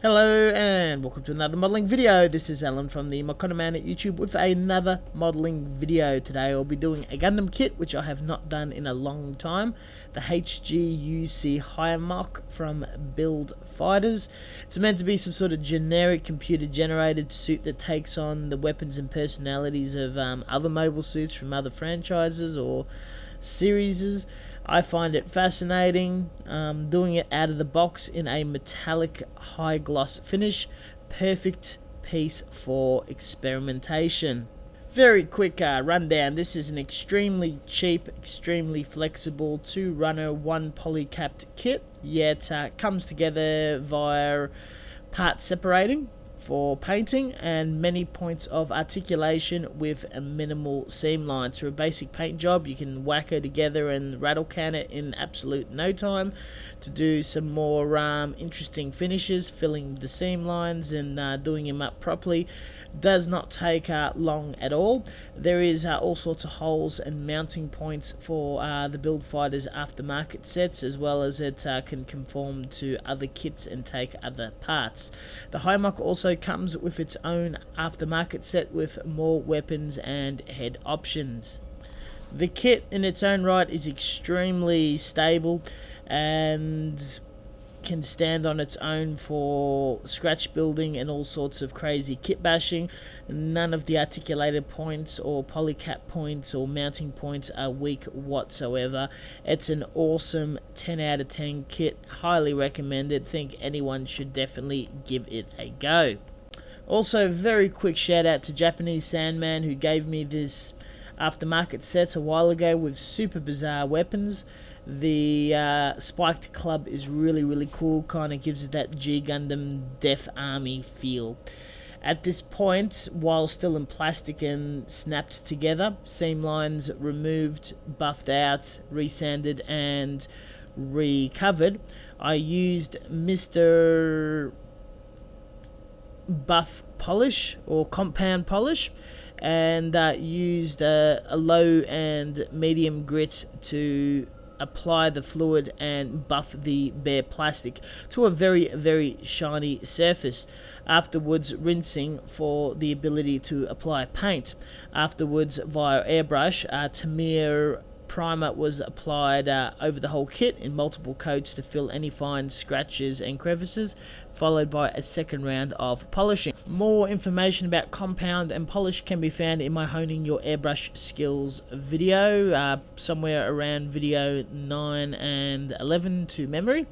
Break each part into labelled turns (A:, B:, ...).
A: Hello and welcome to another modelling video. This is Alan from the Mock OOB at YouTube with another modelling video. Today I'll be doing a Gundam kit which I have not done in a long time. The HGUC Hi Mock from Build Fighters. It's meant to be some sort of generic computer generated suit that takes on the weapons and personalities of other mobile suits from other franchises or series. I find it fascinating, doing it out of the box in a metallic high gloss finish. Perfect piece for experimentation. Very quick rundown. This is an extremely cheap, extremely flexible 2-runner 1 polycapped kit, yet comes together via part separating for painting and many points of articulation with a minimal seam lines. For a basic paint job, you can whack it together and rattle can it in absolute no time. To do some more interesting finishes, filling the seam lines and doing them up properly, does not take long at all. There is all sorts of holes and mounting points for the Build Fighters aftermarket sets, as well as it can conform to other kits and take other parts. The Hi Mock also comes with its own aftermarket set with more weapons and head options. The kit in its own right is extremely stable and can stand on its own for scratch building and all sorts of crazy kit bashing. None of the articulated points or polycap points or mounting points are weak whatsoever. It's an awesome 10 out of 10 kit. Highly recommended. Think anyone should definitely give it a go. Also, very quick shout out to Japanese Sandman, who gave me this aftermarket set a while ago with super bizarre weapons. The spiked club is really cool, kind of gives it that G Gundam Death Army feel. At this point, while still in plastic and snapped together, seam lines removed, buffed out, resanded and recovered, I used Mr. Buff Polish or Compound Polish and used a low and medium grit to apply the fluid and buff the bare plastic to a very shiny surface. Afterwards, rinsing for the ability to apply paint. Afterwards, via airbrush, Tamir primer was applied over the whole kit in multiple coats to fill any fine scratches and crevices, followed by a second round of polishing. More information about compound and polish can be found in my Honing Your Airbrush Skills video, somewhere around video 9 and 11 to memory.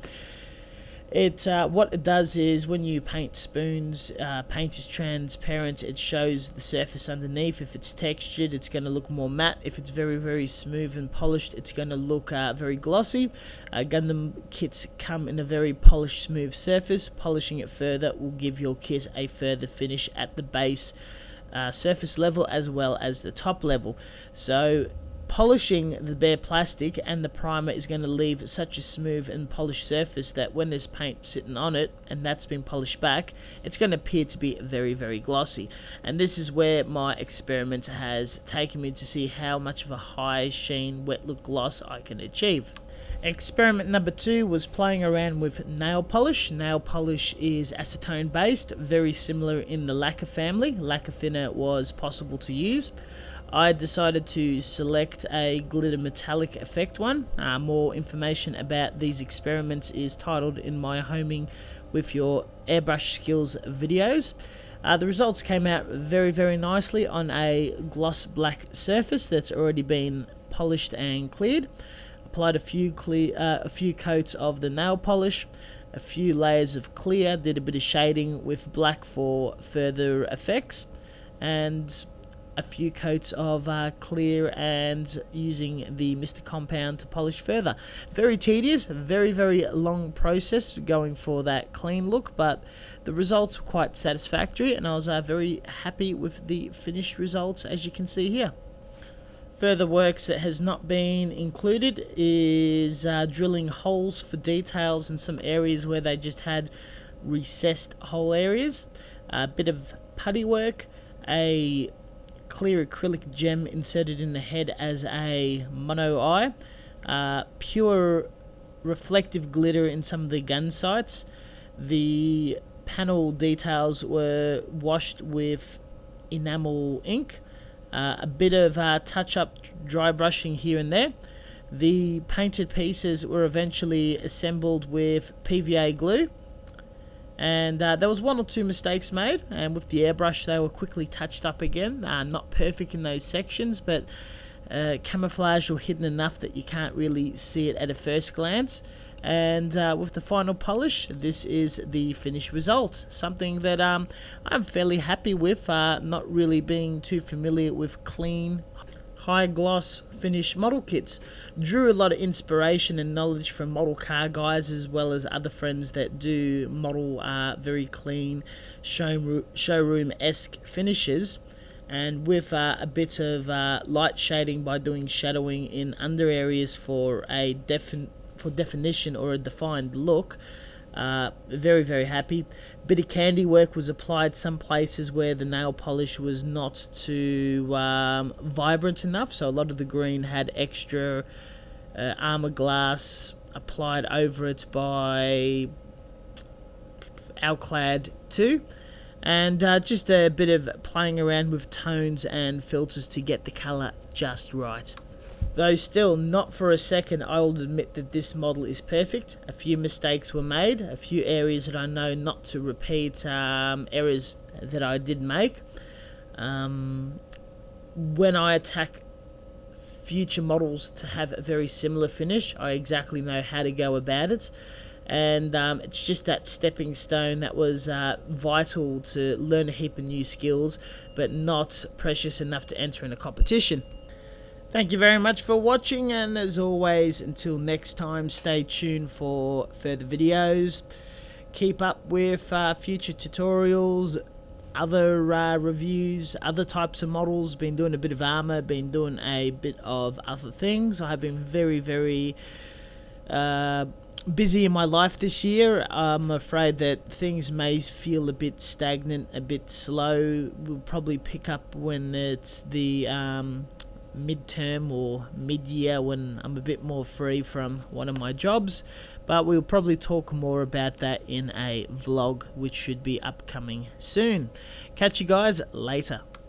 A: What it does is when you paint spoons, paint is transparent. It shows the surface underneath. If it's textured, it's going to look more matte. If it's very smooth and polished, it's going to look very glossy. Gundam kits come in a very polished, smooth surface. Polishing it further will give your kit a further finish at the base surface level as well as the top level. So polishing the bare plastic and the primer is going to leave such a smooth and polished surface that when there's paint sitting on it and that's been polished back, it's going to appear to be very glossy. And this is where my experiment has taken me to see how much of a high sheen wet look gloss I can achieve. Experiment number 2 was playing around with nail polish. Nail polish is acetone based, very similar in the lacquer family. Lacquer thinner was possible to use. I decided to select a glitter metallic effect one. More information about these experiments is titled in my Homing with Your Airbrush Skills videos. The results came out very nicely on a gloss black surface that's already been polished and cleared. Applied a few coats of the nail polish, a few layers of clear, did a bit of shading with black for further effects, and a few coats of clear and using the Mr. Compound to polish further. Very tedious, very long process going for that clean look, but the results were quite satisfactory and I was very happy with the finished results, as you can see here. Further works that has not been included is drilling holes for details in some areas where they just had recessed hole areas, a bit of putty work, a clear acrylic gem inserted in the head as a mono eye, pure reflective glitter in some of the gun sights, the panel details were washed with enamel ink, a bit of touch-up dry brushing here and there. The painted pieces were eventually assembled with PVA glue, and there was one or two mistakes made, and with the airbrush they were quickly touched up again. Not perfect in those sections, but camouflage or hidden enough that you can't really see it at a first glance. And with the final polish, this is the finished result. Something that I'm fairly happy with, not really being too familiar with clean, high gloss finish model kits. Drew a lot of inspiration and knowledge from model car guys, as well as other friends that do model very clean showroom-esque finishes, and with a bit of light shading by doing shadowing in under areas for a definition or a defined look. Very, very happy. Bit of candy work was applied some places where the nail polish was not too vibrant enough, so a lot of the green had extra armor glass applied over it by Alclad 2, and just a bit of playing around with tones and filters to get the colour just right. Though still, not for a second I will admit that this model is perfect. A few mistakes were made, a few areas that I know not to repeat, errors that I did make. When I attack future models to have a very similar finish, I exactly know how to go about it. And it's just that stepping stone that was vital to learn a heap of new skills, but not precious enough to enter in a competition. Thank you very much for watching, and as always, until next time, stay tuned for further videos. Keep up with future tutorials, other reviews, other types of models. Been doing a bit of armor, been doing a bit of other things. I have been very, very busy in my life this year. I'm afraid that things may feel a bit stagnant, a bit slow. We'll probably pick up when it's the midterm or mid-year, when I'm a bit more free from one of my jobs, but we'll probably talk more about that in a vlog which should be upcoming soon. Catch you guys later.